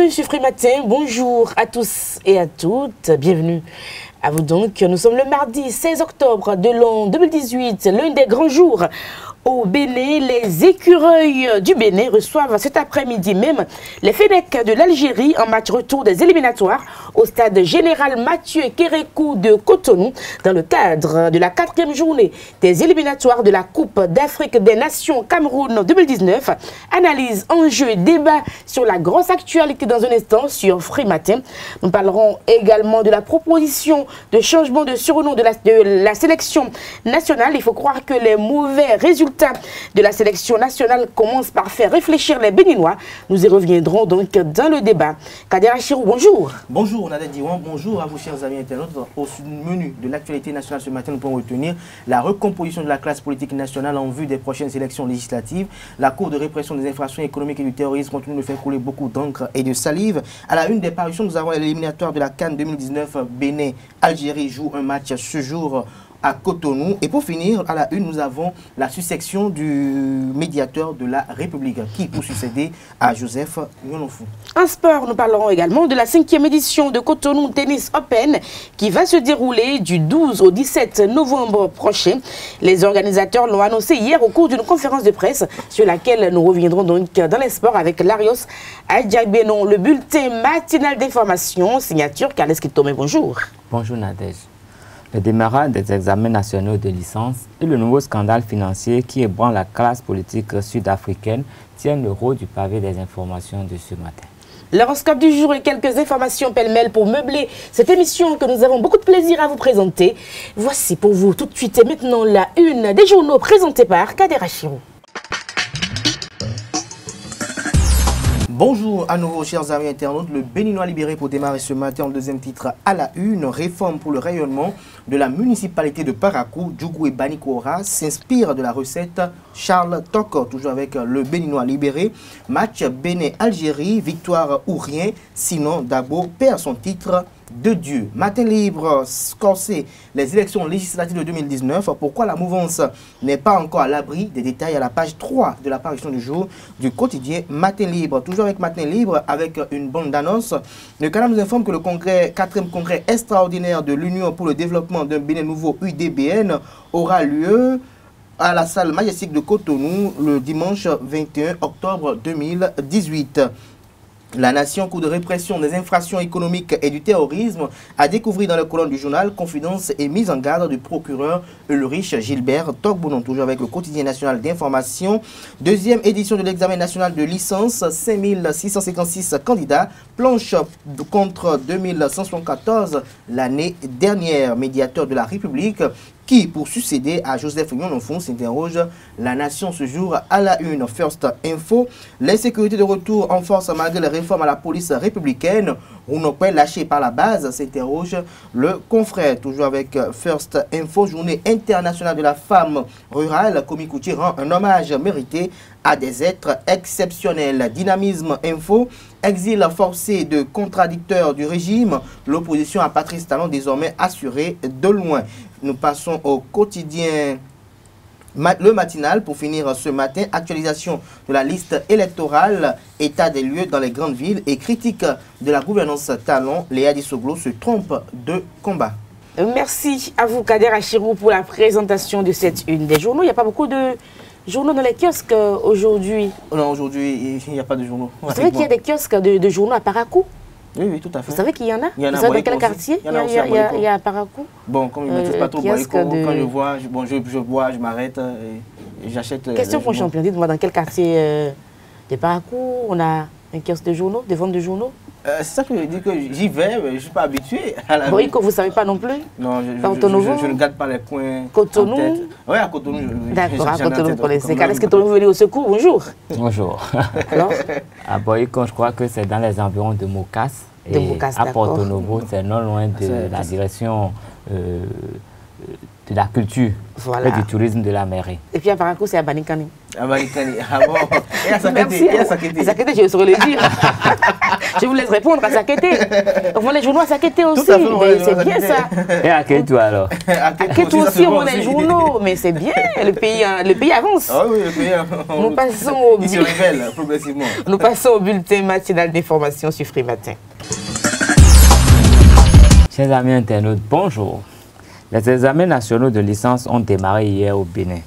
Bienvenue sur Free Matin, bonjour à tous et à toutes, bienvenue à vous donc. Nous sommes le mardi 16 octobre de l'an 2018, l'un des grands jours au Bénin. Les écureuils du Bénin reçoivent cet après-midi même les Fennecs de l'Algérie en match retour des éliminatoires au stade général Mathieu Kérékou de Cotonou dans le cadre de la 4e journée des éliminatoires de la Coupe d'Afrique des Nations Cameroun 2019. Analyse, enjeux et débat sur la grosse actualité dans un instant sur Free Matin. Nous parlerons également de la proposition de changement de surnom de la sélection nationale. Il faut croire que les mauvais résultats de la sélection nationale commencent par faire réfléchir les Béninois. Nous y reviendrons donc dans le débat. Kader Achirou, bonjour. Bonjour Nadège Diwan, bonjour à vous chers amis internautes. Au menu de l'actualité nationale ce matin, nous pouvons retenir la recomposition de la classe politique nationale en vue des prochaines élections législatives. La Cour de répression des infractions économiques et du terrorisme continue de faire couler beaucoup d'encre et de salive. À la une des parutions, nous avons l'éliminatoire de la CAN 2019. Bénin, Algérie joue un match ce jour à Cotonou. Et pour finir, à la une, nous avons la succession du médiateur de la République qui pour succéder à Joseph Nyononfou. En sport, nous parlerons également de la 5e édition de Cotonou Tennis Open qui va se dérouler du 12 au 17 novembre prochain. Les organisateurs l'ont annoncé hier au cours d'une conférence de presse sur laquelle nous reviendrons donc dans les sports avec Larios Adjabenon, le bulletin matinal d'information, signature Carles Kitome. Bonjour. Bonjour Nadège. Le démarrage des examens nationaux de licence et le nouveau scandale financier qui ébranle la classe politique sud-africaine tiennent le rôle du pavé des informations de ce matin. L'horoscope du jour et quelques informations pêle-mêle pour meubler cette émission que nous avons beaucoup de plaisir à vous présenter. Voici pour vous tout de suite et maintenant la une des journaux présentés par Kader Achirou. Bonjour à nouveau chers amis internautes, le Béninois libéré pour démarrer ce matin en deuxième titre à la une. Réforme pour le rayonnement de la municipalité de Parakou, Djougou et Banikora s'inspire de la recette Charles Toko, toujours avec le Béninois libéré. Match Bénin-Algérie, victoire ou rien, sinon Dabo perd son titre de Dieu. Matin libre, scorsé, les élections législatives de 2019. Pourquoi la mouvance n'est pas encore à l'abri? Des détails à la page 3 de l'apparition du jour du quotidien Matin libre. Toujours avec Matin libre, avec une bonne annonce. Le canal nous informe que le 4e congrès extraordinaire de l'Union pour le développement d'un Bénin nouveau UDBN aura lieu à la salle majestique de Cotonou le dimanche 21 octobre 2018. La nation, coup de répression des infractions économiques et du terrorisme, a découvert dans la colonne du journal Confidence et mise en garde du procureur Ulrich Gilbert Togbounon, toujours avec le quotidien national d'information. Deuxième édition de l'examen national de licence, 5656 candidats, planche contre 2174 l'année dernière. Médiateur de la République qui, pour succéder à Joseph Nyononfou, s'interroge la nation ce jour à la une. First Info, l'insécurité de retour en force malgré les réformes à la police républicaine. Rounopé lâché par la base, s'interroge le confrère. Toujours avec First Info, journée internationale de la femme rurale. Komikouti rend un hommage mérité à des êtres exceptionnels. Dynamisme Info, exil forcé de contradicteurs du régime. L'opposition à Patrice Talon désormais assurée de loin. Nous passons au quotidien le matinal pour finir ce matin. Actualisation de la liste électorale, état des lieux dans les grandes villes et critique de la gouvernance Talon. Léa Dissoglo se trompe de combat. Merci à vous Kader Achirou pour la présentation de cette une des journaux. Il n'y a pas beaucoup de journaux dans les kiosques aujourd'hui. Non, aujourd'hui il n'y a pas de journaux. Vous savez qu'il y a des kiosques de journaux à Parakou? Oui, oui, tout à fait. Vous savez qu'il y en a? Il y en a. Vous savez dans quel quartier il y a à Parakou? Bon, comme je ne maîtrise pas trop Boyko, quand je vois, je bois, je m'arrête et j'achète. Question pour champion, dites-moi dans quel quartier de Parakou on a un kiosque de journaux, de vente de journaux? C'est ça que je dis que j'y vais, mais je ne suis pas habitué à la Boyko, vous ne savez pas non plus? Non, je ne garde pas les coins. Cotonou? Oui, à Cotonou. D'accord, à Cotonou pour les séquelles. Est-ce que tu veux venir au secours? Bonjour. Bonjour. Alors? À Boyko, je crois que c'est dans les environs de Mokas. Et à Porto Novo, c'est non loin de la direction de la culture voilà. et du tourisme de la mairie. Et puis à Parakou, c'est à Banikani. À Banikani, ah bon. Et à Sakété, À Sakété, je saurais le dire. Je vous laisse répondre à Sakété. On voit les journaux à Sakété aussi. C'est bien ça. Et à Kétou alors? À Kétou aussi, on voit les journaux. Mais c'est bien, le pays avance. Ah oui, le pays avance. Il se révèle progressivement. Nous passons au bulletin matinal d'information sur Free Matin. Chers amis internautes, bonjour. Les examens nationaux de licence ont démarré hier au Bénin.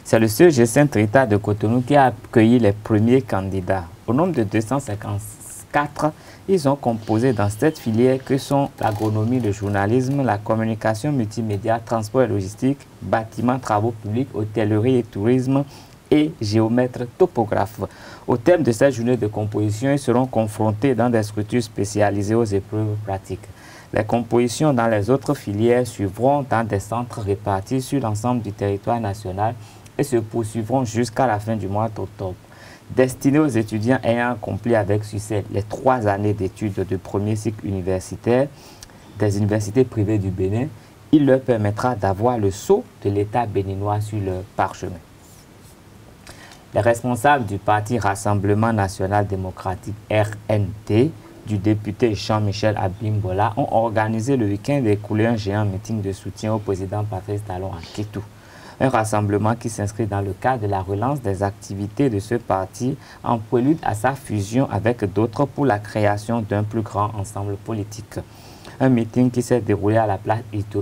C'est le seul G5 Trita de Cotonou qui a accueilli les premiers candidats. Au nombre de 254, ils ont composé dans 7 filières que sont l'agronomie, le journalisme, la communication multimédia, transport et logistique, bâtiments, travaux publics, hôtellerie et tourisme et géomètre topographe. Au terme de cette journée de composition, ils seront confrontés dans des structures spécialisées aux épreuves pratiques. Les compositions dans les autres filières suivront dans des centres répartis sur l'ensemble du territoire national et se poursuivront jusqu'à la fin du mois d'octobre. Destinés aux étudiants ayant accompli avec succès les 3 années d'études de premier cycle universitaire des universités privées du Bénin, il leur permettra d'avoir le sceau de l'État béninois sur leur parchemin. Les responsables du parti Rassemblement National Démocratique RND du député Jean-Michel Abimbola ont organisé le week-end écoulé un géant meeting de soutien au président Patrice Talon à Kétou. Un rassemblement qui s'inscrit dans le cadre de la relance des activités de ce parti en prélude à sa fusion avec d'autres pour la création d'un plus grand ensemble politique. Un meeting qui s'est déroulé à la place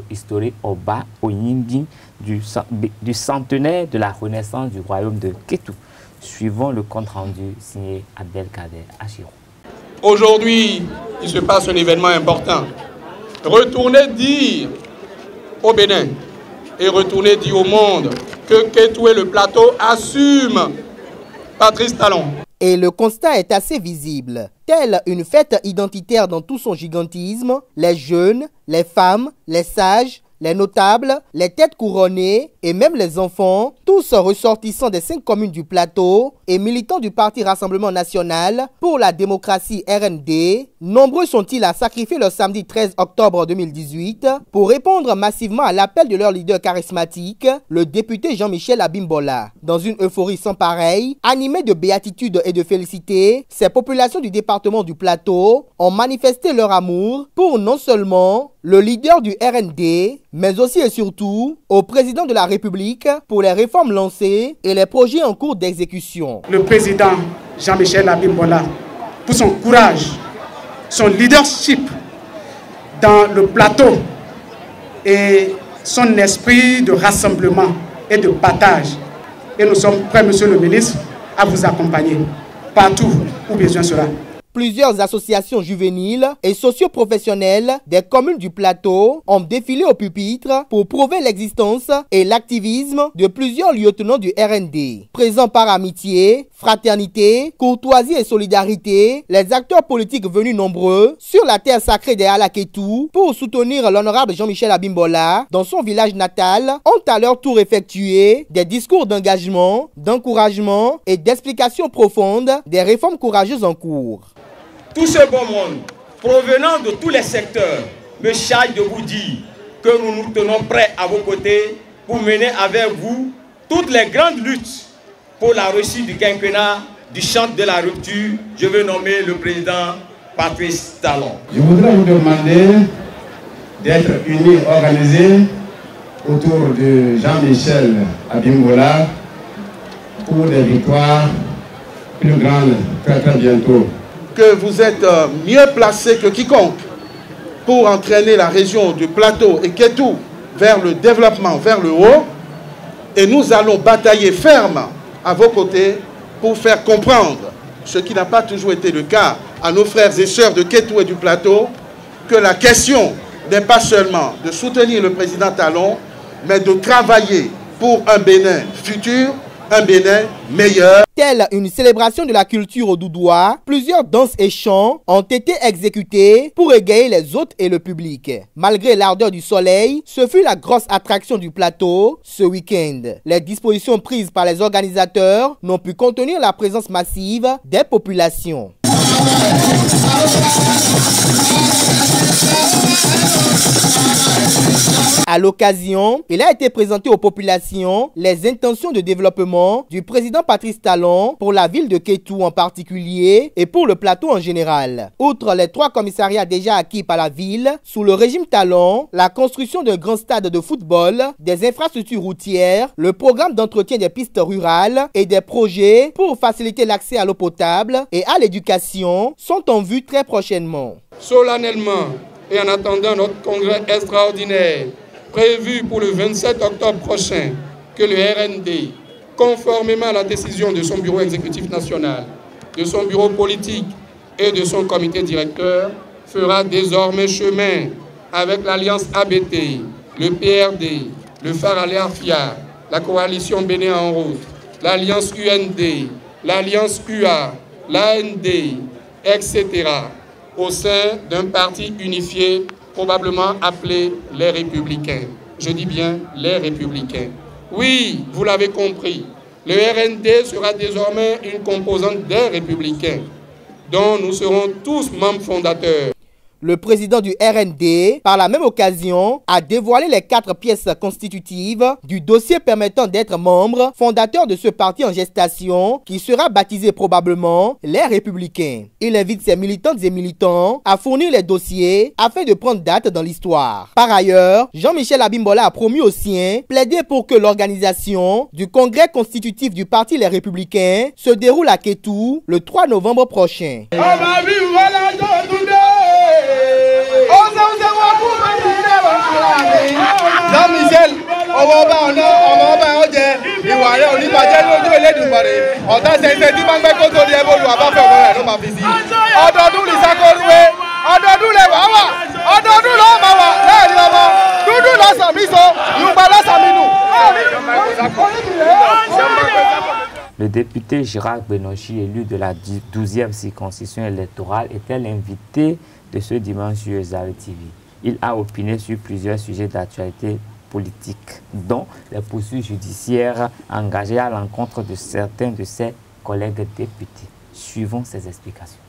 historique Oba Oyingi du centenaire de la renaissance du royaume de Kétou. Suivons le compte-rendu signé Abdelkader Achirou. Aujourd'hui, il se passe un événement important. Retournez dire au Bénin et retournez dire au monde que Kétou et le plateau assument Patrice Talon. Et le constat est assez visible. Telle une fête identitaire dans tout son gigantisme, les jeunes, les femmes, les sages, les notables, les têtes couronnées et même les enfants, tous ressortissants des 5 communes du plateau et militants du Parti Rassemblement National pour la démocratie RND, nombreux sont-ils à sacrifier le samedi 13 octobre 2018 pour répondre massivement à l'appel de leur leader charismatique, le député Jean-Michel Abimbola. Dans une euphorie sans pareille, animée de béatitude et de félicité, ces populations du département du plateau ont manifesté leur amour pour non seulement le leader du RND, mais aussi et surtout au président de la République pour les réformes lancées et les projets en cours d'exécution. Le président Jean-Michel Abimbola, pour son courage, son leadership dans le plateau et son esprit de rassemblement et de partage. Et nous sommes prêts, monsieur le ministre, à vous accompagner partout où besoin sera. Plusieurs associations juvéniles et socio-professionnelles des communes du plateau ont défilé au pupitre pour prouver l'existence et l'activisme de plusieurs lieutenants du RND. Présents par amitié, fraternité, courtoisie et solidarité, les acteurs politiques venus nombreux sur la terre sacrée des Alaketou pour soutenir l'honorable Jean-Michel Abimbola dans son village natal ont à leur tour effectué des discours d'engagement, d'encouragement et d'explication profonde des réformes courageuses en cours. Tout ce bon monde, provenant de tous les secteurs, me charge de vous dire que nous nous tenons prêts à vos côtés pour mener avec vous toutes les grandes luttes pour la réussite du quinquennat du chantre de la rupture. Je veux nommer le président Patrice Talon. Je voudrais vous demander d'être unis, organisés autour de Jean-Michel Abimbola pour des victoires plus grandes très bientôt. Que vous êtes mieux placé que quiconque pour entraîner la région du plateau et Kétou vers le développement, vers le haut. Et nous allons batailler ferme à vos côtés pour faire comprendre, ce qui n'a pas toujours été le cas, à nos frères et sœurs de Kétou et du plateau, que la question n'est pas seulement de soutenir le président Talon, mais de travailler pour un Bénin futur, un Bénin meilleur. Telle une célébration de la culture au Doudoua, plusieurs danses et chants ont été exécutés pour égayer les hôtes et le public. Malgré l'ardeur du soleil, ce fut la grosse attraction du plateau ce week-end. Les dispositions prises par les organisateurs n'ont pu contenir la présence massive des populations. À l'occasion, il a été présenté aux populations les intentions de développement du président Patrice Talon pour la ville de Kétou en particulier et pour le plateau en général. Outre les 3 commissariats déjà acquis par la ville, sous le régime Talon, la construction d'un grand stade de football, des infrastructures routières, le programme d'entretien des pistes rurales et des projets pour faciliter l'accès à l'eau potable et à l'éducation sont en vue très prochainement. Solennellement et en attendant notre congrès extraordinaire prévu pour le 27 octobre prochain, que le RND, conformément à la décision de son bureau exécutif national, de son bureau politique et de son comité directeur, fera désormais chemin avec l'Alliance ABT, le PRD, le Faralé Arfia, la coalition Bénin en route, l'Alliance UND, l'Alliance UA, l'AND, etc., au sein d'un parti unifié, probablement appelé les Républicains. Je dis bien les Républicains. Oui, vous l'avez compris, le RND sera désormais une composante des Républicains, dont nous serons tous membres fondateurs. Le président du RND, par la même occasion, a dévoilé les 4 pièces constitutives du dossier permettant d'être membre fondateur de ce parti en gestation qui sera baptisé probablement les Républicains. Il invite ses militantes et militants à fournir les dossiers afin de prendre date dans l'histoire. Par ailleurs, Jean-Michel Abimbola a promis aux siens plaider pour que l'organisation du congrès constitutif du parti Les Républicains se déroule à Kétou le 3 novembre prochain. Jean-Michel, le député Gérard Benochi, élu de la 12e circonscription électorale, était l'invité de ce dimanche sur Zare TV. Il a opiné sur plusieurs sujets d'actualité politique, dont les poursuites judiciaires engagées à l'encontre de certains de ses collègues députés. Suivons ses explications.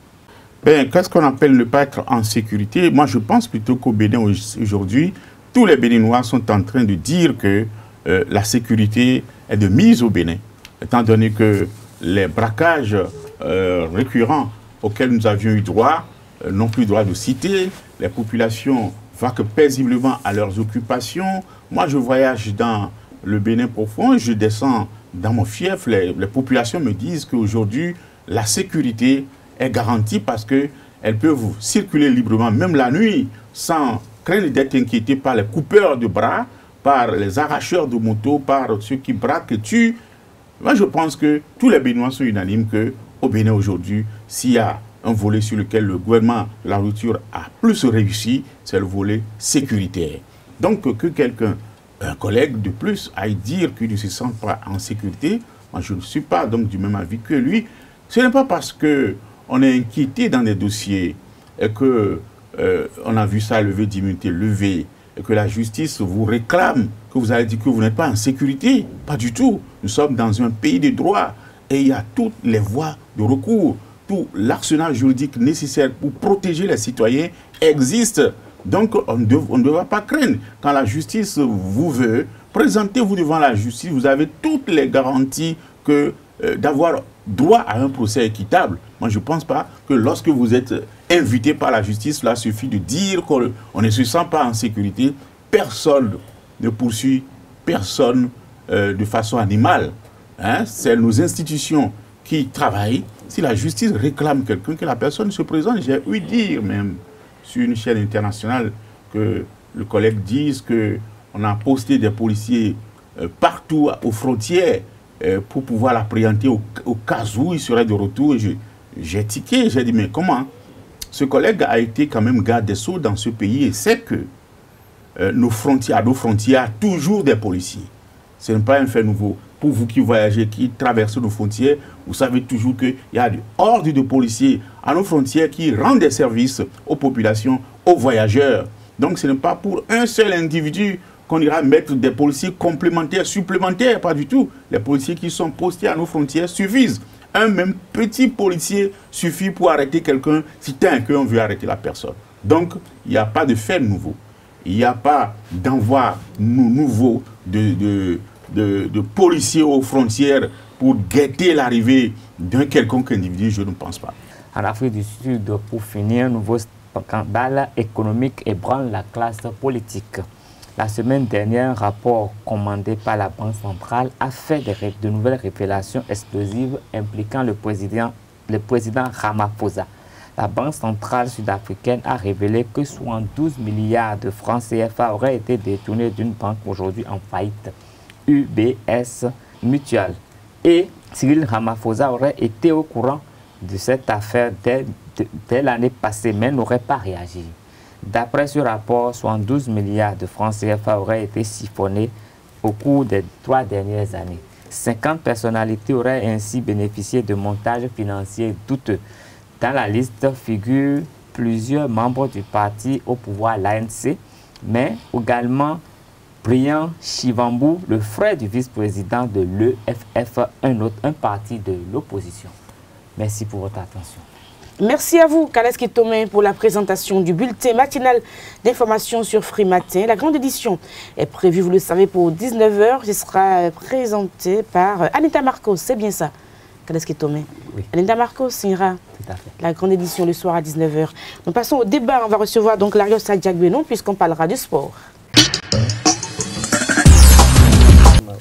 Qu'est-ce qu'on appelle ne pas être en sécurité? Moi, je pense plutôt qu'au Bénin aujourd'hui, tous les Béninois sont en train de dire que la sécurité est de mise au Bénin, étant donné que les braquages récurrents auxquels nous avions eu droit n'ont plus droit de citer, les populations vaquent paisiblement à leurs occupations. Moi, je voyage dans le Bénin profond, je descends dans mon fief, les populations me disent qu'aujourd'hui, la sécurité est garantie parce qu'elles peuvent circuler librement, même la nuit, sans craindre d'être inquiétées par les coupeurs de bras, par les arracheurs de motos, par ceux qui braquent et tuent. Moi, je pense que tous les Béninois sont unanimes qu'au Bénin aujourd'hui, s'il y a un volet sur lequel le gouvernement de la rupture a plus réussi, c'est le volet sécuritaire. Donc, que quelqu'un, un collègue de plus, aille dire qu'il ne se sent pas en sécurité, moi je ne suis pas donc du même avis que lui. Ce n'est pas parce qu'on est inquiété dans des dossiers et qu'on a vu ça lever d'immunité levée et que la justice vous réclame que vous allez dire que vous n'êtes pas en sécurité. Pas du tout. Nous sommes dans un pays de droit et il y a toutes les voies de recours. Tout l'arsenal juridique nécessaire pour protéger les citoyens existe. Donc, on ne doit pas craindre. Quand la justice vous veut, présentez-vous devant la justice. Vous avez toutes les garanties d'avoir droit à un procès équitable. Moi, je ne pense pas que lorsque vous êtes invité par la justice, cela suffit de dire qu'on ne se sent pas en sécurité. Personne ne poursuit personne de façon animale. C'est nos institutions qui travaillent. Si la justice réclame quelqu'un, que la personne se présente, j'ai eu dire même sur une chaîne internationale que le collègue dise qu'on a posté des policiers partout aux frontières pour pouvoir l'appréhender au cas où il serait de retour. J'ai tiqué, j'ai dit mais comment? Ce collègue a été quand même garde des Sceaux dans ce pays et sait que à nos frontières, toujours des policiers. Ce n'est pas un fait nouveau. Pour vous qui voyagez, qui traversez nos frontières, vous savez toujours qu'il y a des hordes de policiers à nos frontières qui rendent des services aux populations, aux voyageurs. Donc ce n'est pas pour un seul individu qu'on ira mettre des policiers complémentaires, supplémentaires, pas du tout. Les policiers qui sont postés à nos frontières suffisent. Un même petit policier suffit pour arrêter quelqu'un si tant qu'on veut arrêter la personne. Donc il n'y a pas de fait nouveau. il n'y a pas d'envoi nouveau de policiers aux frontières pour guetter l'arrivée d'un quelconque individu, je ne pense pas. En Afrique du Sud, pour finir, nouveau scandale économique ébranle la classe politique. La semaine dernière, un rapport commandé par la Banque centrale a fait de nouvelles révélations explosives impliquant le président Ramaphosa. La Banque centrale sud-africaine a révélé que 72 milliards de francs CFA auraient été détournés d'une banque aujourd'hui en faillite, UBS Mutual. Et Cyril Ramaphosa aurait été au courant de cette affaire dès l'année passée, mais n'aurait pas réagi. D'après ce rapport, 72 milliards de francs CFA auraient été siphonnés au cours des 3 dernières années. 50 personnalités auraient ainsi bénéficié de montages financiers douteux. Dans la liste figurent plusieurs membres du parti au pouvoir, l'ANC, mais également Brian Chivambou, le frère du vice-président de l'EFF, un parti de l'opposition. Merci pour votre attention. Merci à vous, Kaleski Tomé, pour la présentation du bulletin matinal d'information sur Free Matin. La grande édition est prévue, vous le savez, pour 19 h. Ce sera présenté par Anita Marcos. C'est bien ça, Kaleski Tomé? Oui. Anita Marcos signera la grande édition le soir à 19 h. Nous passons au débat. On va recevoir donc Larios Adjagbenon, puisqu'on parlera du sport.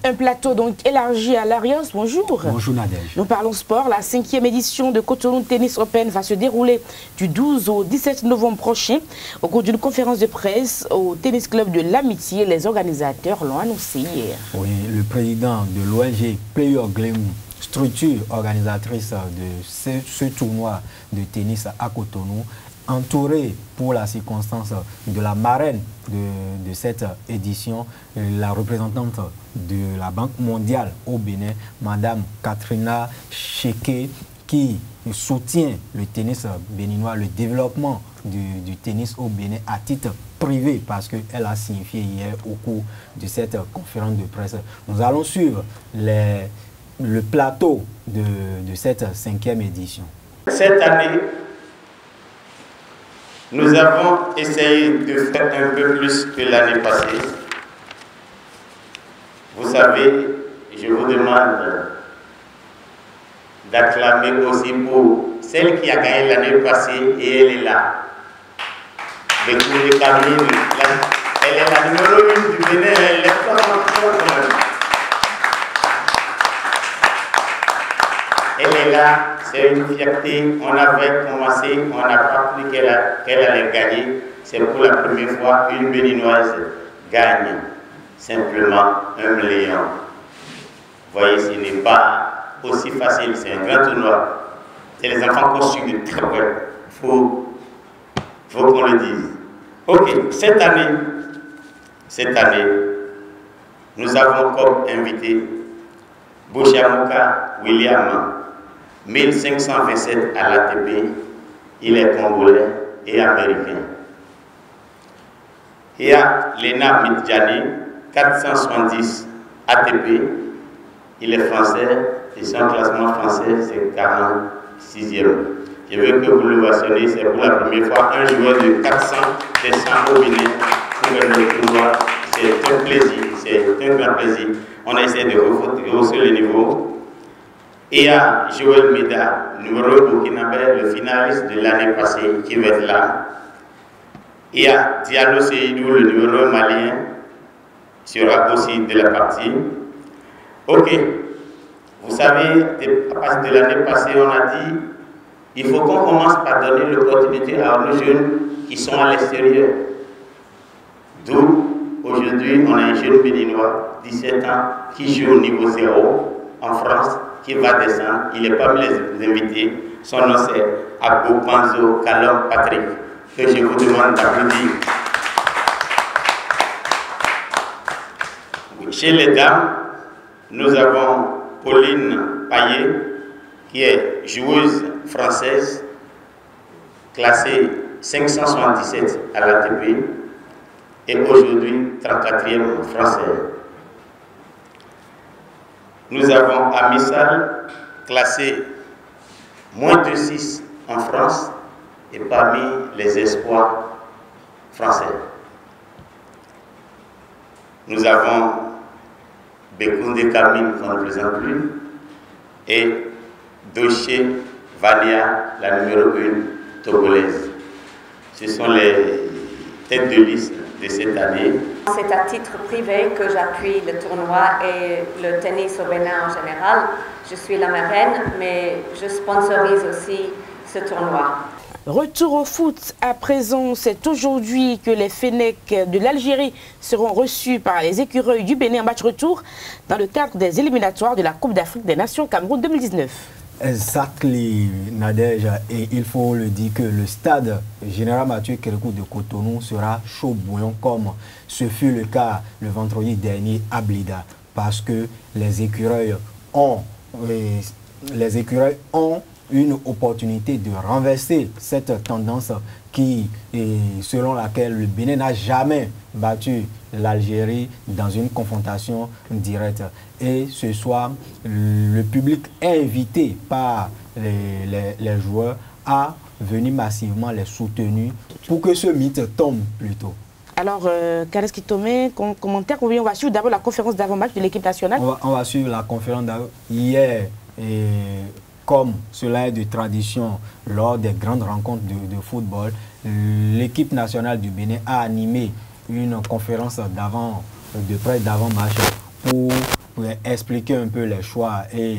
Un plateau donc élargi à Larios. Bonjour. Bonjour Nadège. Nous parlons sport. La 5e édition de Cotonou Tennis Open va se dérouler du 12 au 17 novembre prochain. Au cours d'une conférence de presse au Tennis Club de l'Amitié, les organisateurs l'ont annoncé hier. Oui, le président de l'ONG Player Glem, structure organisatrice de ce tournoi de tennis à Cotonou, entouré pour la circonstance de la marraine de cette édition, la représentante de la Banque mondiale au Bénin, Madame Katrina Cheke, qui soutient le tennis béninois, le développement du tennis au Bénin à titre privé, parce qu'elle a signifié hier au cours de cette conférence de presse. Nous allons suivre le plateau de cette 5e édition. Cette année, nous avons essayé de faire un peu plus que l'année passée. Vous savez, je vous demande d'acclamer aussi pour celle qui a gagné l'année passée et elle est là. Elle est la numéro 1 du Bénin, elle est elle est là, c'est une fierté. On avait commencé, on n'a pas cru qu'elle allait gagner. C'est pour la première fois une Béninoise gagne simplement 1 million. Vous voyez, ce n'est pas aussi facile, c'est un grand tournoi. C'est les enfants qu'on suit de très près. Il faut qu'on le dise. Ok, cette année, nous avons comme invité Bouchamuka William, 1527 à l'ATP, il est congolais et américain. Il y a Lena Midjani, 470 ATP, il est français et son classement français c'est 46e. Je veux que vous le voyez, c'est pour la première fois un joueur de 400 descend au Bénin pour le tournoi. C'est un plaisir, c'est un grand plaisir. On a essayé de rehausser le niveau. Et il y a Joël Meda, numéro burkinabé, le finaliste de l'année passée, qui va être là. Il y a Diallo Seydou, le numéro malien, sera aussi de la partie. Ok, vous savez, à partir de l'année passée, on a dit il faut qu'on commence par donner l'opportunité à nos jeunes qui sont à l'extérieur. D'où, aujourd'hui, on a un jeune béninois, 17 ans, qui joue au niveau 0 en France, qui va descendre. Il est parmi les invités. Son nom c'est Abou Panzo Kalom Patrick, que je vous demande d'applaudir. Chez les dames, nous avons Pauline Payet, qui est joueuse française, classée 577 à l'ATP, et aujourd'hui 34e française. Nous avons Amissal, classé moins de 6 en France et parmi les espoirs français. Nous avons Bekounde Kamil, qu'on ne présente plus, et Doché Vania, la numéro 1 togolaise. Ce sont les têtes de liste de cette année. C'est à titre privé que j'appuie le tournoi et le tennis au Bénin en général. Je suis la marraine, mais je sponsorise aussi ce tournoi. Retour au foot à présent, c'est aujourd'hui que les Fennecs de l'Algérie seront reçus par les écureuils du Bénin en match retour dans le cadre des éliminatoires de la Coupe d'Afrique des Nations Cameroun 2019. Exactement, Nadège, et il faut le dire que le stade Général Mathieu Kérékou de Cotonou sera chaud bouillant comme ce fut le cas le vendredi dernier à Blida, parce que les écureuils ont une opportunité de renverser cette tendance qui, selon laquelle le Bénin n'a jamais battu l'Algérie dans une confrontation directe. Et ce soir, le public est invité par les joueurs à venir massivement les soutenir pour que ce mythe tombe plutôt. Alors, Kareski Tomé, commentaire, on va suivre d'abord la conférence d'avant-match de l'équipe nationale. On va suivre la conférence d'avant. Hier, comme cela est de tradition lors des grandes rencontres de football, l'équipe nationale du Bénin a animé une conférence de presse d'avant-match pour expliquer un peu les choix et,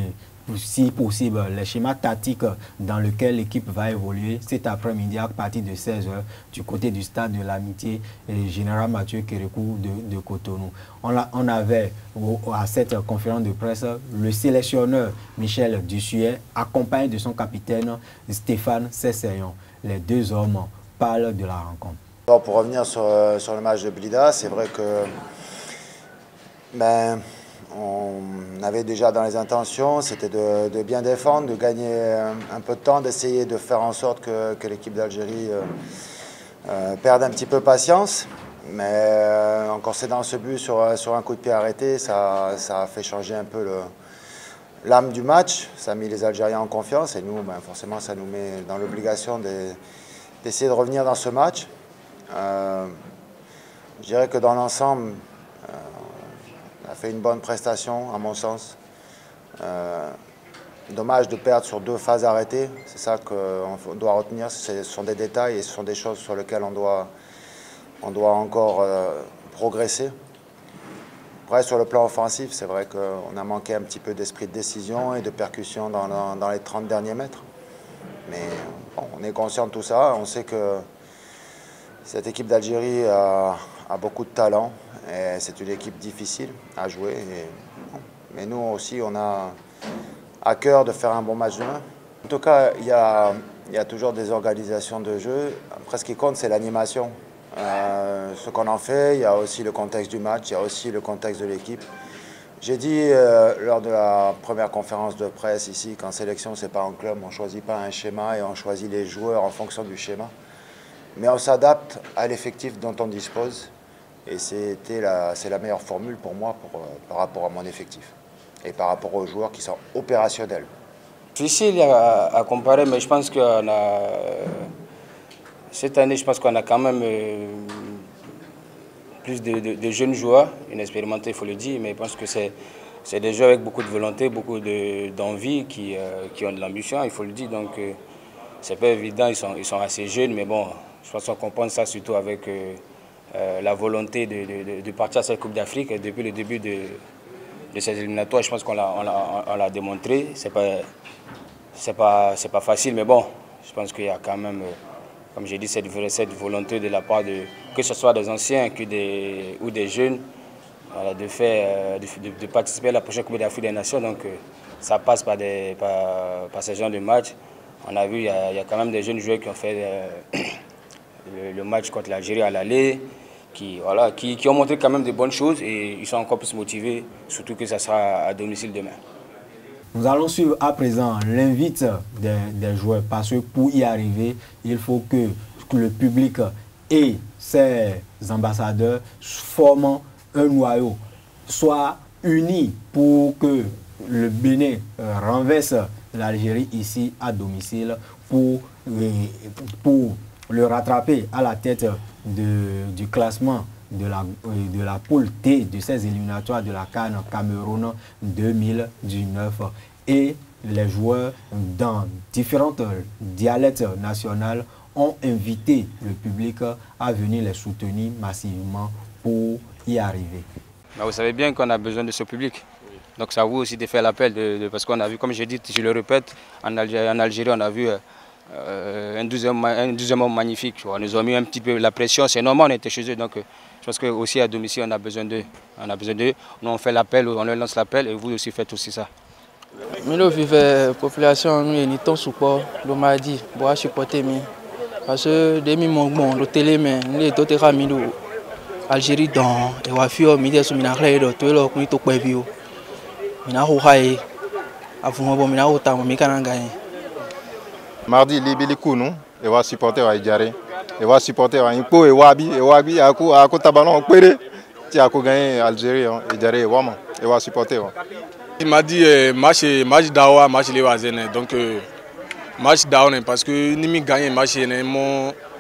si possible, les schémas tactiques dans lesquels l'équipe va évoluer cet après-midi à partir de 16 h du côté du stade de l'Amitié et Général Mathieu Kérékou de Cotonou. On avait à cette conférence de presse le sélectionneur Michel Dussuet accompagné de son capitaine Stéphane Sessayon. Les deux hommes parlent de la rencontre. Alors pour revenir sur le match de Blida, c'est vrai que on avait déjà dans les intentions, c'était de bien défendre, de gagner un peu de temps, d'essayer de faire en sorte que l'équipe d'Algérie perde un petit peu patience. Mais en concédant ce but sur un coup de pied arrêté, ça a fait changer un peu l'âme du match. Ça a mis les Algériens en confiance et nous, forcément, ça nous met dans l'obligation d'essayer de revenir dans ce match. Je dirais que dans l'ensemble, on a fait une bonne prestation, à mon sens. Dommage de perdre sur 2 phases arrêtées. C'est ça qu'on doit retenir. Ce sont des détails et ce sont des choses sur lesquelles on doit encore progresser. Après, sur le plan offensif, c'est vrai qu'on a manqué un petit peu d'esprit de décision et de percussion dans les 30 derniers mètres. Mais bon, on est conscient de tout ça. On sait que cette équipe d'Algérie a beaucoup de talent. Et c'est une équipe difficile à jouer. Mais nous aussi, on a à cœur de faire un bon match demain. En tout cas, il y a toujours des organisations de jeu. Après, ce qui compte, c'est l'animation. Ce qu'on en fait, il y a aussi le contexte du match, il y a aussi le contexte de l'équipe. J'ai dit lors de la première conférence de presse ici qu'en sélection, ce n'est pas un club, on ne choisit pas un schéma et on choisit les joueurs en fonction du schéma. Mais on s'adapte à l'effectif dont on dispose. Et c'est la meilleure formule pour moi par rapport à mon effectif et par rapport aux joueurs qui sont opérationnels. Difficile à comparer, mais je pense qu'on a... Cette année, je pense qu'on a quand même plus de jeunes joueurs, inexpérimentés, il faut le dire, mais je pense que c'est des joueurs avec beaucoup de volonté, beaucoup d'envie, qui ont de l'ambition, il faut le dire. Donc, c'est pas évident, ils sont assez jeunes, mais bon, je pense qu'on comprend ça surtout avec la volonté de partir à cette Coupe d'Afrique. Depuis le début de ces éliminatoires, je pense qu'on l'a démontré. C'est pas facile, mais bon, je pense qu'il y a quand même, comme j'ai dit, cette volonté de la part que ce soit des anciens ou des jeunes, de participer à la prochaine Coupe d'Afrique des Nations. Donc ça passe par ce genre de match. On a vu, il y a quand même des jeunes joueurs qui ont fait le match contre l'Algérie à l'aller, qui ont montré quand même de bonnes choses et ils sont encore plus motivés, surtout que ça sera à domicile demain. Nous allons suivre à présent l'invite des joueurs parce que pour y arriver, il faut que le public et ses ambassadeurs forment un noyau, soient unis pour que le Bénin renverse l'Algérie ici à domicile pour le rattraper à la tête du classement de la poule D de ces éliminatoires de la CAN Cameroun 2019. Et les joueurs dans différentes dialectes nationales ont invité le public à venir les soutenir massivement pour y arriver. Vous savez bien qu'on a besoin de ce public. Donc ça vaut aussi de faire l'appel, parce qu'on a vu, comme je dis, je le répète, en Algérie on a vu un 12e homme magnifique. On nous a mis un petit peu la pression, c'est normal, on était chez eux. Donc je pense qu'aussi à domicile on a besoin d'eux. Nous on fait l'appel, on leur lance l'appel et vous aussi faites aussi ça. Milo vive population ni ton support le mardi pour supporter mi parce que demi mon le télé mais les d'autres amis de Algérie dans et wa fio mi des mina créé de tout le coup to kwa bio mina ho hai afu bo mina ho ta mi kana gagner mardi libili kunu et wa supporter wa Idjare et wa supporter wa Impo et wabi ako tabalon péré ti ako gagner Algérie Idjare et wa supporter wa. Il m'a dit match d'awa match les voisins donc match down parce que ni mi gagner match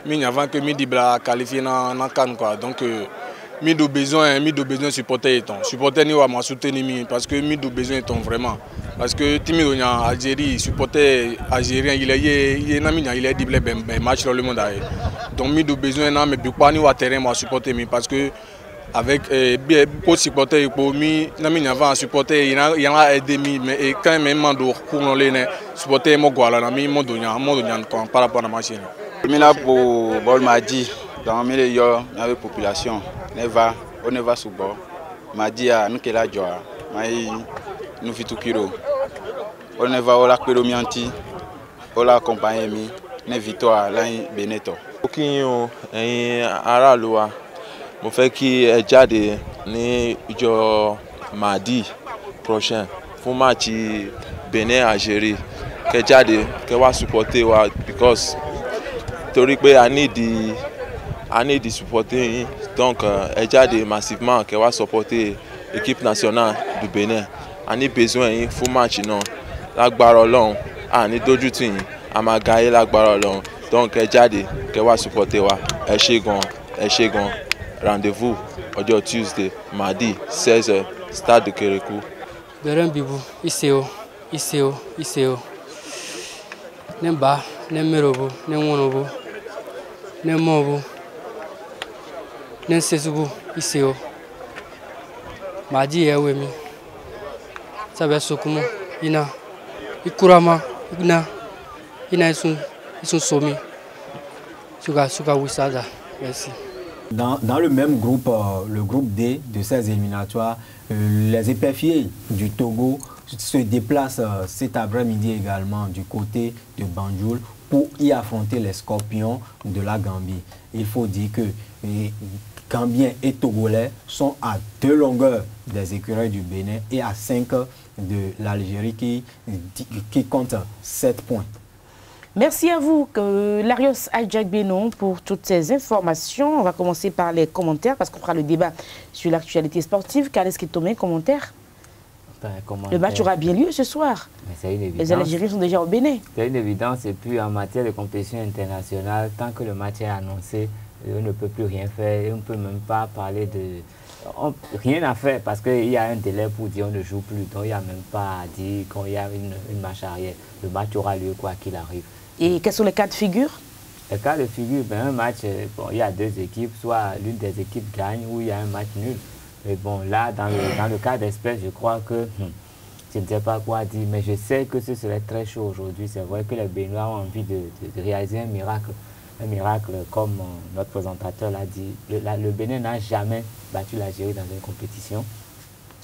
mi avant que mi dibla qualifier dans CAN quoi donc mi do besoin supporter ni wa ma soutenir mi parce que mi do besoin ton vraiment parce que timi en Algérie supporter algérien il est dibla ben match dans le monde donc mi do besoin na mais pas ni wa terrain moi supporter mi parce que avec pour supporter pour mi nami avant supporter il y a aidé mi mais quand même mando pour les supporter mo goala na mi mondo nya par rapport à la machine mi là pour bol madi dans milieu y avait population on ne va sous bord madi a nous que la joie mai nous fitukiro on ne va ola peromianti ola accompagner mi ne victoire là beneto okinyo ara loa mo fẹ́ kí ẹ jáde ní ọjọ́ mardi prochain fún match Benin Algérie kẹ́ jáde kẹ́ wá supporter wa because torí pé I need the supporter donc ẹ jáde massivement kẹ́ wá supporter équipe nationale du Benin a ní besoin yín fún match náà lágbára Ọlọ́run a ní dójú tì yín a máa gagner lágbára Ọlọ́run donc ẹ jáde kẹ́ wá supporter wa ẹ ṣé gan. Rendez-vous aujourd'hui Tuesday, mardi 16h, stade de Kérékou. Beren bibu, iseo. Nemba, nemerobu, nemonobu, nemobu, nensesubu, iseo. Mardi ewemi. Sabe sokumo, ina, ikurama, ina isun somi. Suga wisada. Merci. Dans le même groupe, le groupe D de ces éliminatoires, les éperviers du Togo se déplacent cet après-midi également du côté de Banjul pour y affronter les Scorpions de la Gambie. Il faut dire que Gambiens et Togolais sont à 2 longueurs des écureuils du Bénin et à 5 de l'Algérie qui compte 7 points. Merci à vous, Larios Adjak Benon, pour toutes ces informations. On va commencer par les commentaires parce qu'on fera le débat sur l'actualité sportive. Kales Kitomé, commentaire. Le match aura bien lieu ce soir. Les Algériens sont déjà au Bénin. C'est une évidence et puis en matière de compétition internationale, tant que le match est annoncé, on ne peut plus rien faire. On ne peut même pas parler de... rien à faire parce qu'il y a un délai pour dire on ne joue plus. Donc il n'y a même pas à dire qu'il y a une marche arrière. Le match aura lieu quoi qu'il arrive. Et quels sont les cas de figure? Les cas de figure, un match, bon, il y a 2 équipes, soit l'une des équipes gagne ou il y a un match nul. Mais bon, là, dans le cas d'espèce, je crois que je ne sais pas quoi dire, mais je sais que ce serait très chaud aujourd'hui. C'est vrai que les Béninois ont envie de réaliser un miracle. Un miracle, comme notre présentateur l'a dit. Le Bénin n'a jamais battu l'Algérie dans une compétition.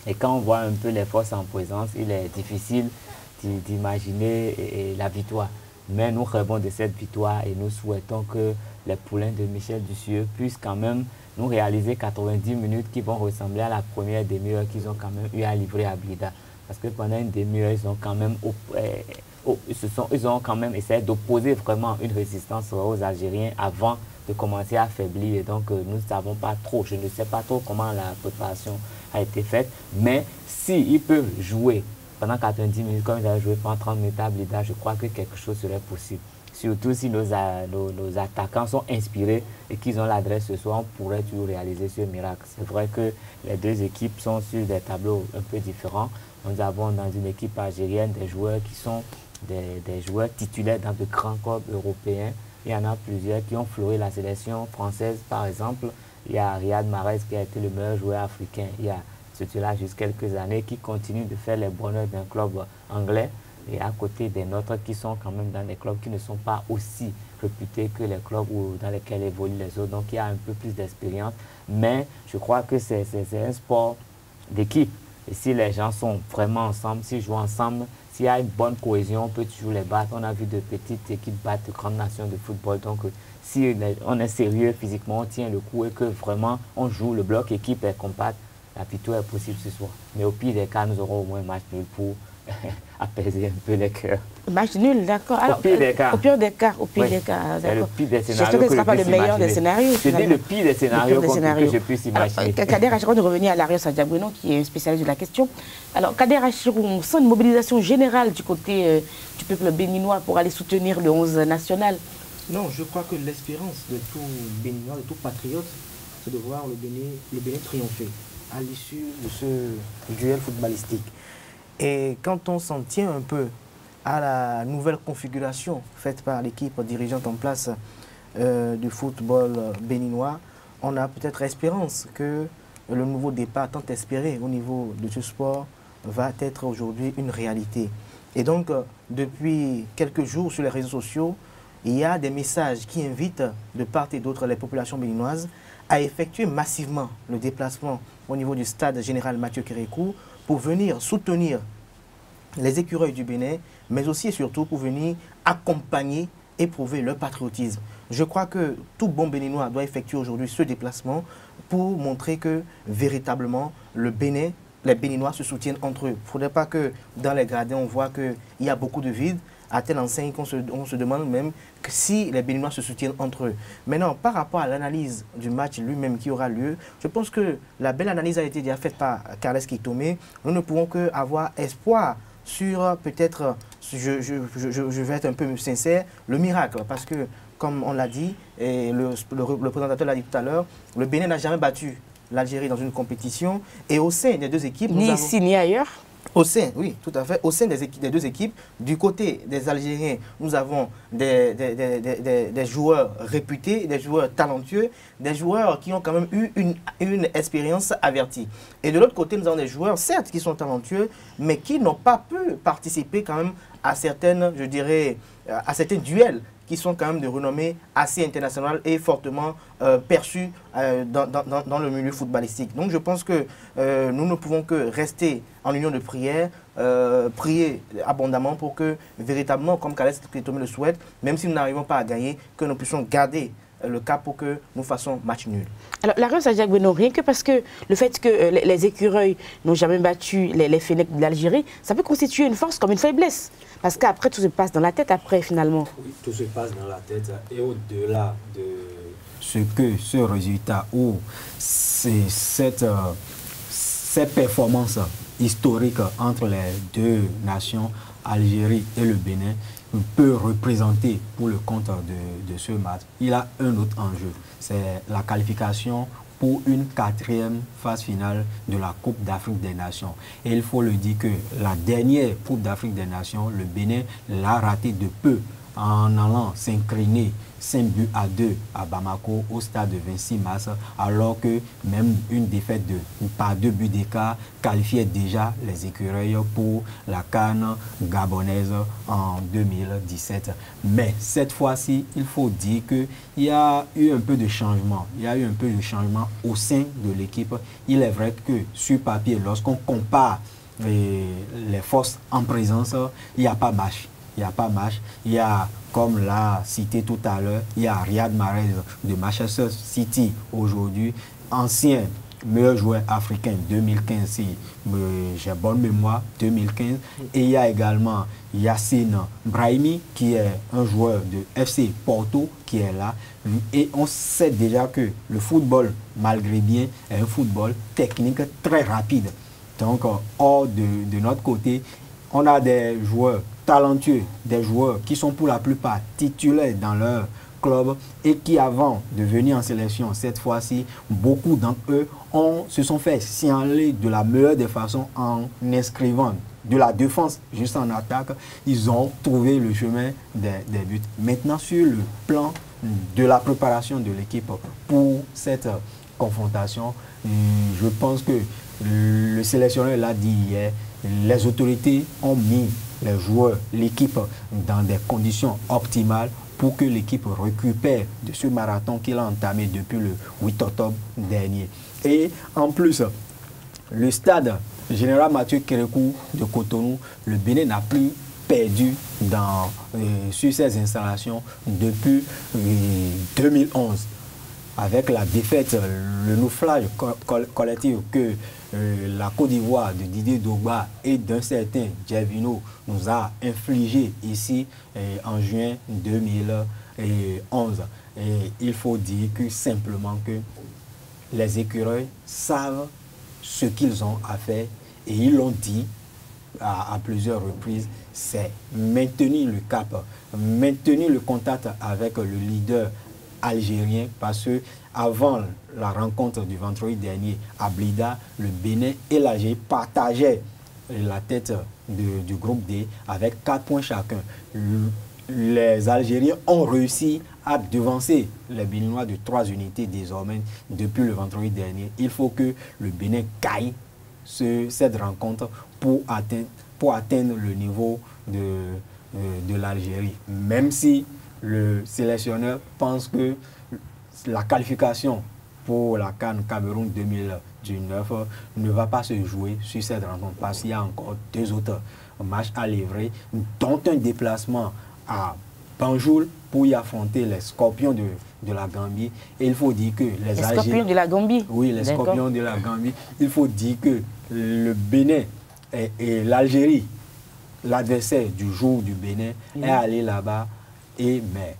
Et quand on voit un peu les forces en présence, il est difficile d'imaginer la victoire. Mais nous rêvons de cette victoire et nous souhaitons que les poulains de Michel Dussieu puissent quand même nous réaliser 90 minutes qui vont ressembler à la première demi-heure qu'ils ont quand même eu à livrer à Blida. Parce que pendant une demi-heure, ils ont quand même, ils ont quand même essayé d'opposer vraiment une résistance aux Algériens avant de commencer à affaiblir. Et donc, nous ne savons pas trop, je ne sais pas trop comment la préparation a été faite. Mais s'ils peuvent jouer pendant 90 minutes, comme ils avaient joué pendant 30 minutes à Blida, je crois que quelque chose serait possible. Surtout si nos attaquants sont inspirés et qu'ils ont l'adresse ce soir, on pourrait toujours réaliser ce miracle. C'est vrai que les deux équipes sont sur des tableaux un peu différents. Nous avons dans une équipe algérienne des joueurs qui sont des joueurs titulaires dans de grands clubs européens. Il y en a plusieurs qui ont fleuré la sélection française, par exemple. Il y a Riyad Mahrez qui a été le meilleur joueur africain il y a cela juste quelques années, qui continue de faire les bonheurs d'un club anglais. Et à côté des nôtres qui sont quand même dans des clubs qui ne sont pas aussi réputés que les clubs dans lesquels évoluent les autres. Donc il y a un peu plus d'expérience. Mais je crois que c'est un sport d'équipe. Et si les gens sont vraiment ensemble, s'ils jouent ensemble, s'il y a une bonne cohésion, on peut toujours les battre. On a vu de petites équipes battre de grandes nations de football. Donc si on est sérieux physiquement, on tient le coup et que vraiment on joue, le bloc équipe est compact, la victoire est possible ce soir. Mais au pire des cas, nous aurons au moins un match nul pour apaiser un peu les cœurs. Match nul, d'accord. Au pire des cas. Au pire des cas, c'est le pire des scénarios. J'espère que ce ne sera pas le meilleur des scénarios. C'est le pire des scénarios que je puisse imaginer. Kader Achirou, de revenir à Larios Adjaboueno, qui est un spécialiste de la question. Alors, Kader Achirou, on sent une mobilisation générale du côté du peuple béninois pour aller soutenir le 11 national. Non, je crois que l'espérance de tout Béninois, de tout patriote, c'est de voir le Bénin triompher à l'issue de ce duel footballistique. Et quand on s'en tient un peu à la nouvelle configuration faite par l'équipe dirigeante en place du football béninois, on a peut-être espérance que le nouveau départ tant espéré au niveau de ce sport va être aujourd'hui une réalité. Et donc, depuis quelques jours sur les réseaux sociaux, il y a des messages qui invitent de part et d'autre les populations béninoises à effectuer massivement le déplacement au niveau du stade général Mathieu Kérékou pour venir soutenir les écureuils du Bénin, mais aussi et surtout pour venir accompagner et prouver leur patriotisme. Je crois que tout bon Béninois doit effectuer aujourd'hui ce déplacement pour montrer que véritablement le Bénin, les Béninois se soutiennent entre eux. Il ne faudrait pas que dans les gradins on voit qu'il y a beaucoup de vide, à telle enseigne qu'on se demande même que si les Béninois se soutiennent entre eux. Maintenant, par rapport à l'analyse du match lui-même qui aura lieu, je pense que la belle analyse a été déjà faite par Carles Kitome. Nous ne pouvons qu'avoir espoir sur peut-être, je vais être un peu sincère, le miracle. Parce que, comme on l'a dit, et le présentateur l'a dit tout à l'heure, le Bénin n'a jamais battu l'Algérie dans une compétition. Et au sein des deux équipes... Ni ici, ni ailleurs. Au sein, oui, tout à fait. Au sein des deux équipes, du côté des Algériens, nous avons des joueurs réputés, des joueurs talentueux, des joueurs qui ont quand même eu une expérience avertie. Et de l'autre côté, nous avons des joueurs, certes, qui sont talentueux, mais qui n'ont pas pu participer quand même à certaines, je dirais, à certains duels qui sont quand même de renommée assez internationale et fortement perçus dans le milieu footballistique. Donc je pense que nous ne pouvons que rester en union de prière, prier abondamment pour que véritablement, comme Carles Kitome le souhaite, même si nous n'arrivons pas à gagner, que nous puissions garder le cap pour que nous fassions match nul. Alors, Larios Adjaboueno, rien que parce que le fait que les écureuils n'ont jamais battu les Fennecs de l'Algérie, ça peut constituer une force comme une faiblesse. Parce qu'après, tout se passe dans la tête, après, finalement. Oui, tout se passe dans la tête. Et au-delà de ce résultat ou cette performance historique entre les deux nations, Algérie et le Bénin, peut représenter pour le compte de ce match, il y a un autre enjeu. C'est la qualification pour une 4e phase finale de la Coupe d'Afrique des Nations. Et il faut le dire que la dernière Coupe d'Afrique des Nations, le Bénin l'a raté de peu en allant s'incliner 5-2 à Bamako au stade de 26 mars, alors que même une défaite par 2 buts d'écart qualifiait déjà les écureuils pour la CAN gabonaise en 2017. Mais cette fois-ci, il faut dire qu'il y a eu un peu de changement. Il y a eu un peu de changement au sein de l'équipe. Il est vrai que sur papier, lorsqu'on compare les forces en présence, il n'y a pas match. Il n'y a pas match. Il y a, comme l'a cité tout à l'heure, il y a Riyad Mahrez de Manchester City aujourd'hui, ancien meilleur joueur africain 2015, si j'ai bonne mémoire, 2015. Et il y a également Yassine Brahimi, qui est un joueur de FC Porto, qui est là. Et on sait déjà que le football, malgré bien, est un football technique très rapide. Donc, hors de notre côté, on a des joueurs talentueux, des joueurs qui sont pour la plupart titulaires dans leur club et qui, avant de venir en sélection, cette fois-ci, beaucoup d'entre eux se sont fait signaler de la meilleure des façons en inscrivant de la défense juste en attaque. Ils ont trouvé le chemin des buts. Maintenant, sur le plan de la préparation de l'équipe pour cette confrontation, je pense que le sélectionneur l'a dit hier, les autorités ont mis les joueurs, l'équipe dans des conditions optimales pour que l'équipe récupère de ce marathon qu'il a entamé depuis le 8 octobre dernier. Et en plus, le stade Général Mathieu Kérékou de Cotonou, le Bénin n'a plus perdu sur ces installations depuis 2011. Avec la défaite, le naufrage collectif que la Côte d'Ivoire de Didier Drogba et d'un certain Gervinho nous a infligé ici en juin 2011. Et il faut dire que simplement que les écureuils savent ce qu'ils ont à faire et ils l'ont dit à plusieurs reprises, c'est maintenir le cap, maintenir le contact avec le leader algérien, parce que avant la rencontre du vendredi dernier à Blida, le Bénin et l'Algérie partageaient la tête du groupe D avec 4 points chacun. Les Algériens ont réussi à devancer les Béninois de 3 unités désormais depuis le vendredi dernier. Il faut que le Bénin gagne cette rencontre pour atteindre le niveau de l'Algérie. Même si le sélectionneur pense que la qualification pour la CAN Cameroun 2019 ne va pas se jouer sur cette rencontre parce qu'il y a encore 2 autres matchs à livrer, dont un déplacement à Banjul pour y affronter les Scorpions de la Gambie. Et il faut dire que les Scorpions de la Gambie? Oui, les Scorpions de la Gambie. Il faut dire que le Bénin et l'Algérie, l'adversaire du jour du Bénin, est allé là-bas mais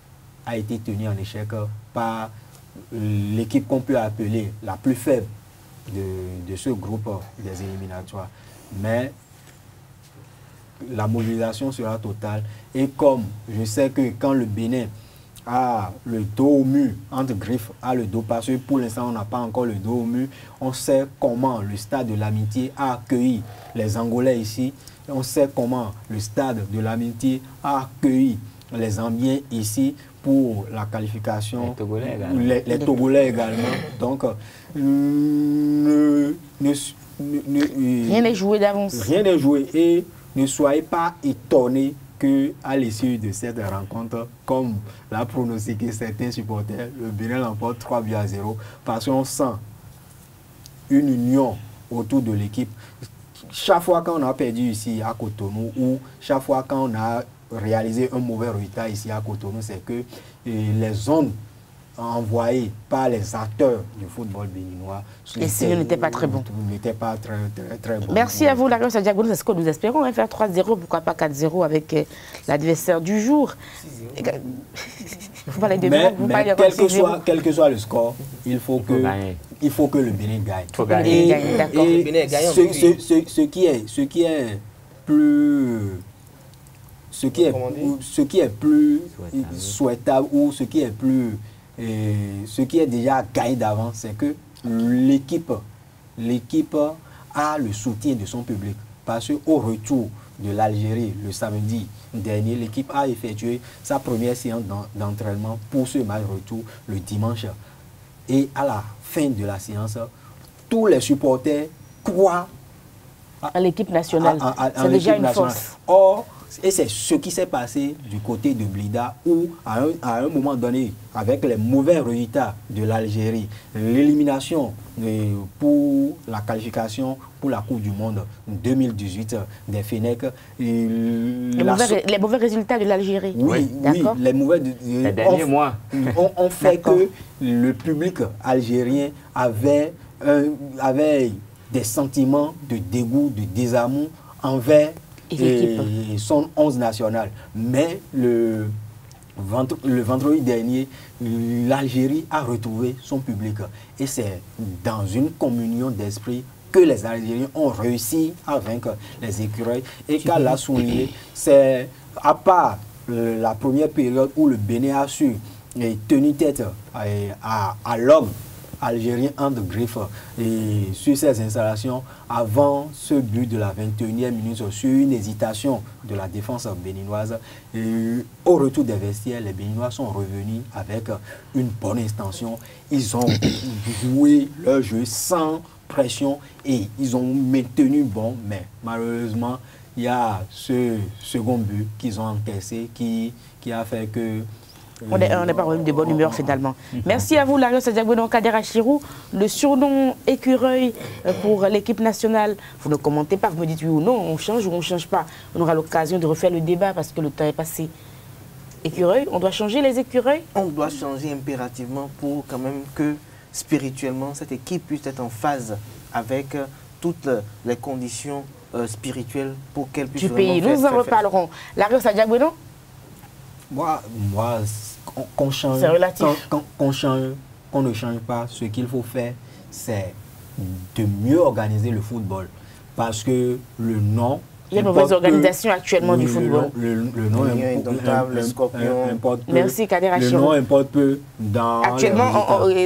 a été tenu en échec par l'équipe qu'on peut appeler la plus faible de ce groupe des éliminatoires. Mais la mobilisation sera totale. Et comme je sais que quand le Bénin a le dos au mur, entre griffes, a le dos parce que pour l'instant on n'a pas encore le dos au mur, on sait comment le stade de l'Amitié a accueilli les Angolais ici, on sait comment le stade de l'Amitié a accueilli les Zambiens ici pour la qualification, les Togolais également. Donc, rien n'est joué d'avance. Rien n'est joué et ne soyez pas étonnés qu'à l'issue de cette rencontre, comme l'a pronostiqué certains supporters, le Bénin l'emporte 3-0 parce qu'on sent une union autour de l'équipe. Chaque fois qu'on a perdu ici à Cotonou ou chaque fois qu'on a réaliser un mauvais résultat ici à Cotonou, c'est que les zones envoyées par les acteurs du football béninois n'étaient pas très bons. N'étaient pas très bons. Merci à vous, Larios Diagono. C'est ce que nous espérons, faire 3-0, pourquoi pas 4-0 avec l'adversaire du jour. Vous parlez de mais quel que soit le score, il faut que le Bénin gagne. Ce qui est plus souhaitable ou ce qui est déjà gagné d'avance, c'est que l'équipe a le soutien de son public. Parce qu'au retour de l'Algérie le samedi dernier, l'équipe a effectué sa première séance d'entraînement pour ce match retour le dimanche. Et à la fin de la séance, tous les supporters croient à l'équipe nationale. C'est déjà une force. Or, et c'est ce qui s'est passé du côté de Blida où, à un moment donné, avec les mauvais résultats de l'Algérie, l'élimination pour la qualification pour la Coupe du Monde 2018 des Fenech, les mauvais résultats de l'Algérie. Oui, les mauvais derniers mois ont fait que le public algérien avait des sentiments de dégoût, de désamour envers son 11 national. Mais le vendredi dernier, l'Algérie a retrouvé son public. Et c'est dans une communion d'esprit que les Algériens ont réussi à vaincre les écureuils. Et qu'elle l'a souligné, c'est à part la première période où le Bénin a su tenir tête à l'homme algérien Andre Griffe et sur ces installations avant ce but de la 21e minute sur une hésitation de la défense béninoise. Et au retour des vestiaires, les Béninois sont revenus avec une bonne extension. Ils ont joué leur jeu sans pression et ils ont maintenu bon, mais malheureusement, il y a ce second but qu'ils ont encaissé qui a fait que on n'est pas revenu de bonne humeur finalement. Merci à vous, Larios Sadiagbouedon, Kader Achirou. Le surnom écureuil pour l'équipe nationale. Vous ne commentez pas, vous me dites oui ou non, on change ou on ne change pas. On aura l'occasion de refaire le débat parce que le temps est passé. Écureuil, on doit changer les écureuils? On doit changer impérativement pour quand même que spirituellement, cette équipe puisse être en phase avec toutes les conditions spirituelles pour qu'elle puisse du pays. Nous en reparlerons. Larios Sadiagbouedon? Moi, qu'on change, qu'on ne change pas, ce qu'il faut faire, c'est de mieux organiser le football. Parce que le nom... Il y a une mauvaise organisation actuellement du football. Le nom importe peu. Merci, Kader Achirou. Le nom importe peu dans... Actuellement,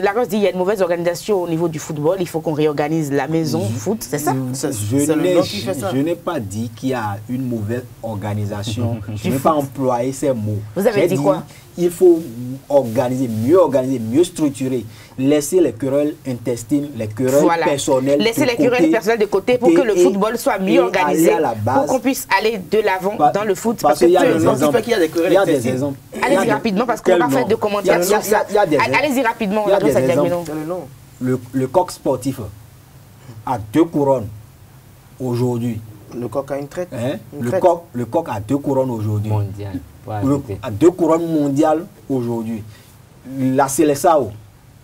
Larios dit qu'il y a une mauvaise organisation au niveau du football. Il faut qu'on réorganise la maison foot, c'est ça? Je n'ai pas dit qu'il y a une mauvaise organisation. Je n'ai pas employé ces mots. Vous avez dit quoi? Il faut organiser, mieux structurer. Laisser les querelles intestines, les querelles personnelles. Laisser les querelles personnelles de côté pour que le football soit mieux organisé, pour qu'on puisse aller de l'avant dans le foot. Parce qu'il y a des exemples. Allez-y rapidement parce qu'on va faire de commentaires sur ça. Allez-y rapidement. Le coq sportif a 2 couronnes aujourd'hui. Le coq a une traite. Le coq a 2 couronnes aujourd'hui. Mondial. À 2 couronnes mondiales aujourd'hui. La Seleção,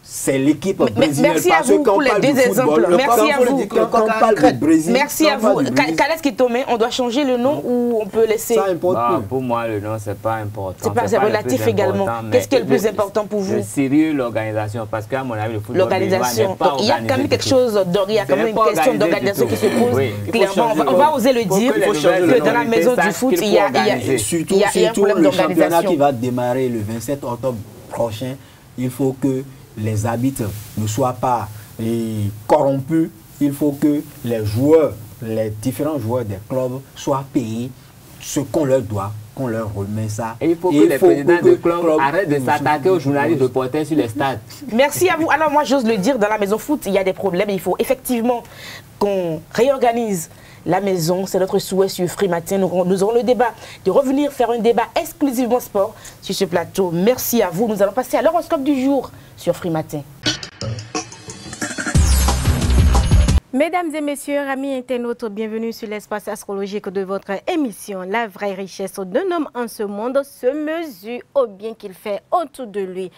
c'est l'équipe brésilienne. Merci à vous pour les 2 exemples. Merci à vous. Merci à vous. Kales Kitome, on doit changer le nom ou on peut laisser? Ça importe peu. Pour moi, le nom, c'est pas important. C'est relatif également. Qu'est-ce qui est le plus important pour vous? Le sérieux, l'organisation. Parce qu'à mon avis, le football l'organisation. Il y a quand même quelque chose, il y a quand même une question d'organisation qui se pose. Clairement, on va oser le dire que dans la maison du foot, il y a un problème d'organisation. Le championnat qui va démarrer le 27 octobre prochain, il faut que les arbitres ne soient pas corrompus. Il faut que les joueurs, les différents joueurs des clubs soient payés ce qu'on leur doit, qu'on leur remet ça. Et il faut que les présidents de clubs arrêtent de s'attaquer aux journalistes reporters sur les stades. Merci à vous. Alors moi, j'ose le dire, dans la maison foot, il y a des problèmes. Il faut effectivement qu'on réorganise la maison. C'est notre souhait sur Free Matin. Nous aurons le débat de revenir faire un débat exclusivement sport sur ce plateau. Merci à vous. Nous allons passer à l'horoscope du jour sur Free Matin. Mesdames et messieurs, amis internautes, bienvenue sur l'espace astrologique de votre émission. La vraie richesse d'un homme en ce monde se mesure au bien qu'il fait autour de lui.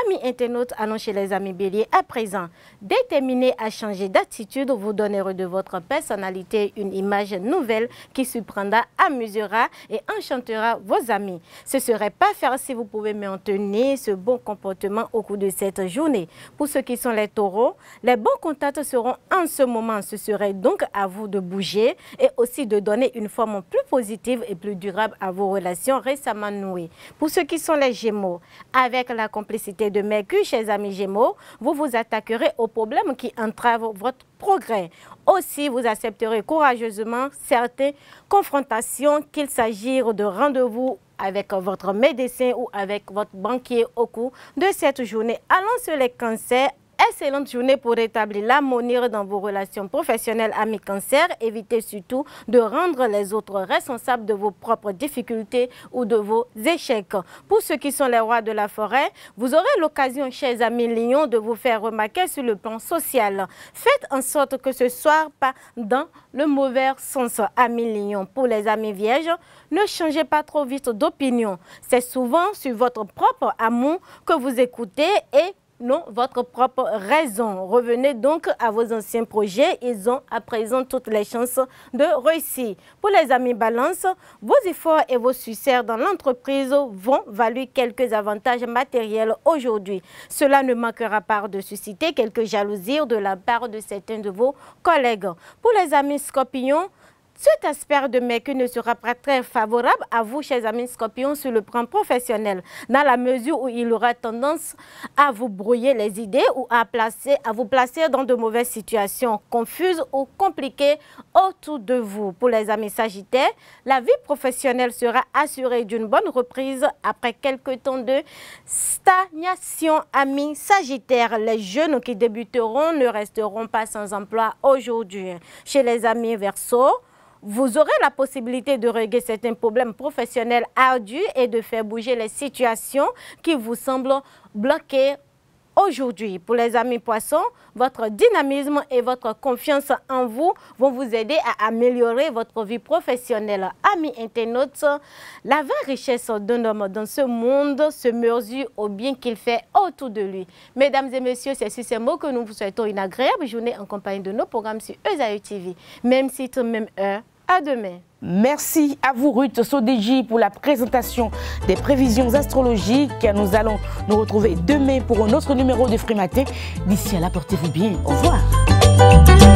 Amis internautes, allons chez les amis béliers à présent. Déterminés à changer d'attitude, vous donnerez de votre personnalité une image nouvelle qui surprendra, amusera et enchantera vos amis. Ce serait pas faire si vous pouvez maintenir ce bon comportement au cours de cette journée. Pour ceux qui sont les taureaux, les bons contacts seront en ce moment. Ce serait donc à vous de bouger et aussi de donner une forme plus positive et plus durable à vos relations récemment nouées. Pour ceux qui sont les Gémeaux, avec la complicité de Mercure, chers amis Gémeaux, vous vous attaquerez aux problèmes qui entravent votre progrès. Aussi, vous accepterez courageusement certaines confrontations, qu'il s'agisse de rendez-vous avec votre médecin ou avec votre banquier au cours de cette journée. Allons sur les cancers. Excellente journée pour rétablir l'harmonie dans vos relations professionnelles, amis cancer. Évitez surtout de rendre les autres responsables de vos propres difficultés ou de vos échecs. Pour ceux qui sont les rois de la forêt, vous aurez l'occasion, chers amis lions, de vous faire remarquer sur le plan social. Faites en sorte que ce soit pas dans le mauvais sens, amis lions. Pour les amis vierges, ne changez pas trop vite d'opinion. C'est souvent sur votre propre amour que vous écoutez et non votre propre raison. Revenez donc à vos anciens projets. Ils ont à présent toutes les chances de réussir. Pour les amis Balance, vos efforts et vos succès dans l'entreprise vont valoir quelques avantages matériels aujourd'hui. Cela ne manquera pas de susciter quelques jalousies de la part de certains de vos collègues. Pour les amis Scorpions, cet aspect de Mercure ne sera pas très favorable à vous, chers amis Scorpions, sur le plan professionnel, dans la mesure où il aura tendance à vous brouiller les idées ou à vous placer dans de mauvaises situations confuses ou compliquées autour de vous. Pour les amis Sagittaires, la vie professionnelle sera assurée d'une bonne reprise après quelques temps de stagnation. Amis Sagittaires, les jeunes qui débuteront ne resteront pas sans emploi aujourd'hui. Chez les amis Verseaux, vous aurez la possibilité de régler certains problèmes professionnels ardus et de faire bouger les situations qui vous semblent bloquées aujourd'hui. Pour les amis Poissons, votre dynamisme et votre confiance en vous vont vous aider à améliorer votre vie professionnelle. Amis internautes, la vraie richesse d'un homme dans ce monde se mesure au bien qu'il fait autour de lui. Mesdames et messieurs, c'est sur ces mots que nous vous souhaitons une agréable journée en compagnie de nos programmes sur Esaü TV. Même site, même heure. À demain. Merci à vous Ruth Sodeji pour la présentation des prévisions astrologiques. Nous allons nous retrouver demain pour un autre numéro de Free Matin. D'ici là, portez-vous bien. Au revoir.